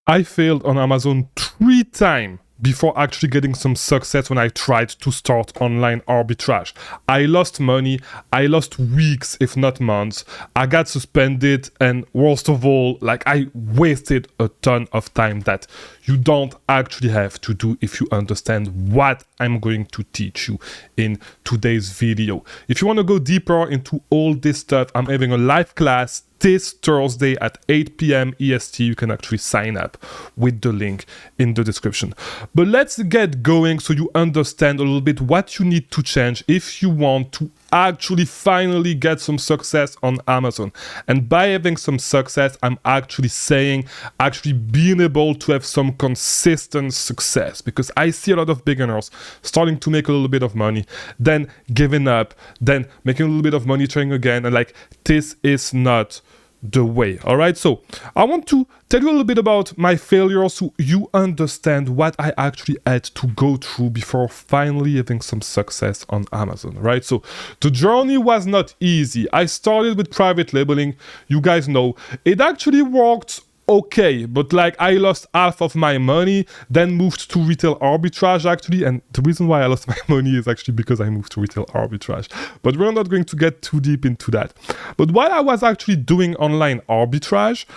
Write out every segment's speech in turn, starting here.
I failed on Amazon 3 times before actually getting some success when I tried to start online arbitrage. I lost money, I lost weeks, if not months. I got suspended, and worst of all, like, I wasted a ton of time that you don't actually have to do if you understand what I'm going to teach you in today's video. If you want to go deeper into all this stuff, I'm having a live class this Thursday at 8 p.m. EST. You can actually sign up with the link in the description. But let's get going so you understand a little bit what you need to change if you want to actually finally get some success on Amazon. And by having some success, I'm actually saying actually being able to have some consistent success, because I see a lot of beginners starting to make a little bit of money, then giving up, then making a little bit of money, trying again, and like, this is not the way. All right, so I want to tell you a little bit about my failures so you understand what I actually had to go through before finally having some success on Amazon. Right, so the journey was not easy. I started with private labeling. You guys know it actually worked okay, but like, I lost half of my money, then moved to retail arbitrage actually, and the reason why I lost my money is actually because I moved to retail arbitrage, but we're not going to get too deep into that. But while I was actually doing online arbitrage,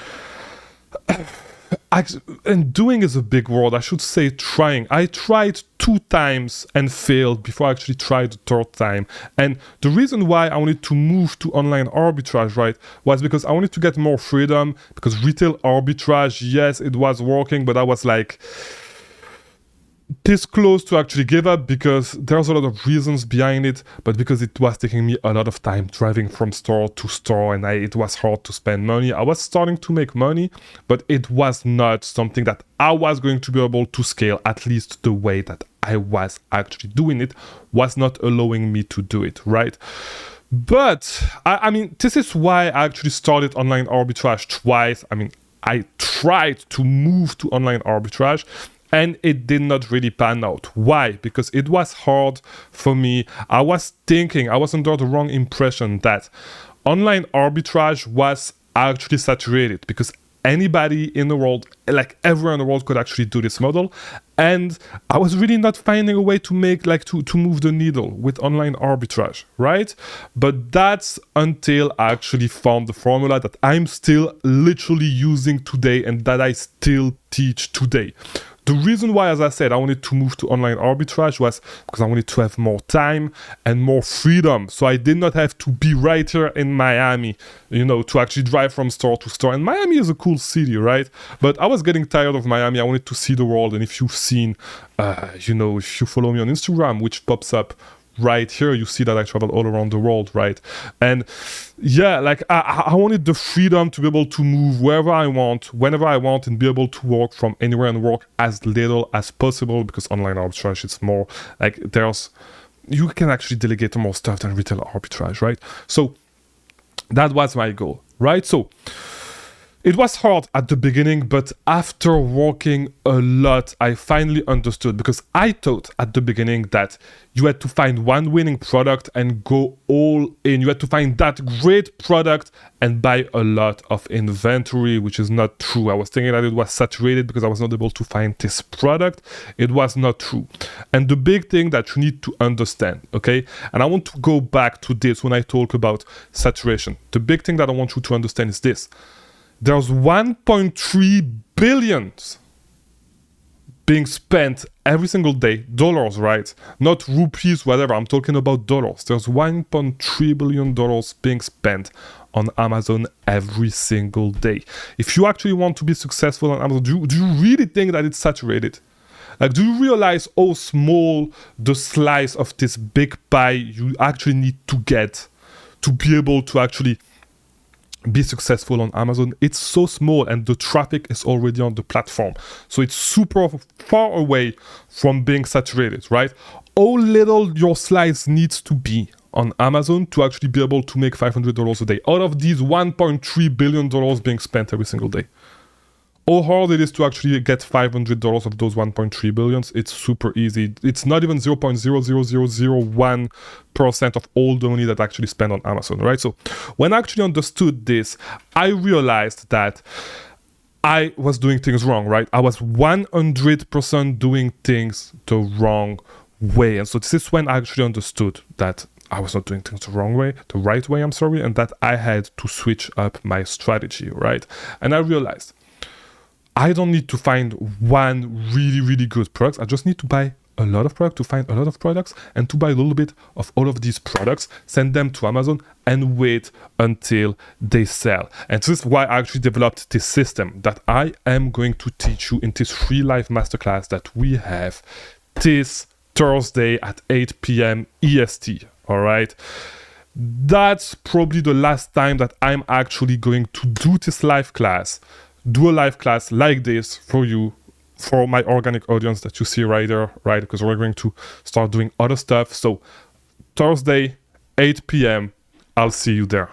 and doing is a big word, I should say trying. I tried 2 times and failed before I actually tried the 3rd time. And the reason why I wanted to move to online arbitrage, right, was because I wanted to get more freedom, because retail arbitrage, yes, it was working, but I was like this close to actually give up, because there's a lot of reasons behind it, but because it was taking me a lot of time driving from store to store, and it was hard to spend money. I was starting to make money, but it was not something that I was going to be able to scale, at least the way that I was actually doing it was not allowing me to do it, right? But I mean, this is why I actually started online arbitrage twice. I mean, I tried to move to online arbitrage, and it did not really pan out. Why? Because it was hard for me. I was under the wrong impression that online arbitrage was actually saturated, because anybody in the world, like everyone in the world, could actually do this model. And I was really not finding a way to make, like, to move the needle with online arbitrage, right? But that's until I actually found the formula that I'm still literally using today and that I still teach today. The reason why, as I said, I wanted to move to online arbitrage was because I wanted to have more time and more freedom. So I did not have to be right here in Miami, you know, to actually drive from store to store. And Miami is a cool city, right? But I was getting tired of Miami. I wanted to see the world. And if you've seen, you know, if you follow me on Instagram, which pops up right here, you see that I travel all around the world, right? And yeah, like, I wanted the freedom to be able to move wherever I want, whenever I want, and be able to work from anywhere and work as little as possible, because online arbitrage is more like, you can actually delegate more stuff than retail arbitrage, right? So that was my goal, right? So it was hard at the beginning, but after working a lot, I finally understood, because I thought at the beginning that you had to find one winning product and go all in. You had to find that great product and buy a lot of inventory, which is not true. I was thinking that it was saturated because I was not able to find this product. It was not true. And the big thing that you need to understand, okay, and I want to go back to this when I talk about saturation. The big thing that I want you to understand is this. There's 1.3 billion being spent every single day, dollars, right? Not rupees, whatever, I'm talking about dollars. There's $1.3 billion being spent on Amazon every single day. If you actually want to be successful on Amazon, do you really think that it's saturated? Like, do you realize how small the slice of this big pie you actually need to get to be able to actually be successful on Amazon? It's so small, and the traffic is already on the platform. So it's super far away from being saturated, right? How little your slice needs to be on Amazon to actually be able to make $500 a day out of these $1.3 billion being spent every single day. How hard it is to actually get $500 of those 1.3 billions. It's super easy. It's not even 0.00001% of all the money that I actually spent on Amazon, right? So when I actually understood this, I realized that I was doing things wrong, right? I was 100% doing things the wrong way. And so this is when I actually understood that I was not doing things the right way, and that I had to switch up my strategy, right? And I realized I don't need to find one really, really good product. I just need to buy a lot of product, to find a lot of products, and to buy a little bit of all of these products, send them to Amazon, and wait until they sell. And this is why I actually developed this system that I am going to teach you in this free live masterclass that we have this Thursday at 8 p.m. EST. All right. That's probably the last time that I'm actually going to do this live class. Do a live class like this for you, for my organic audience that you see right there, right? Because we're going to start doing other stuff. So Thursday, 8 p.m., I'll see you there.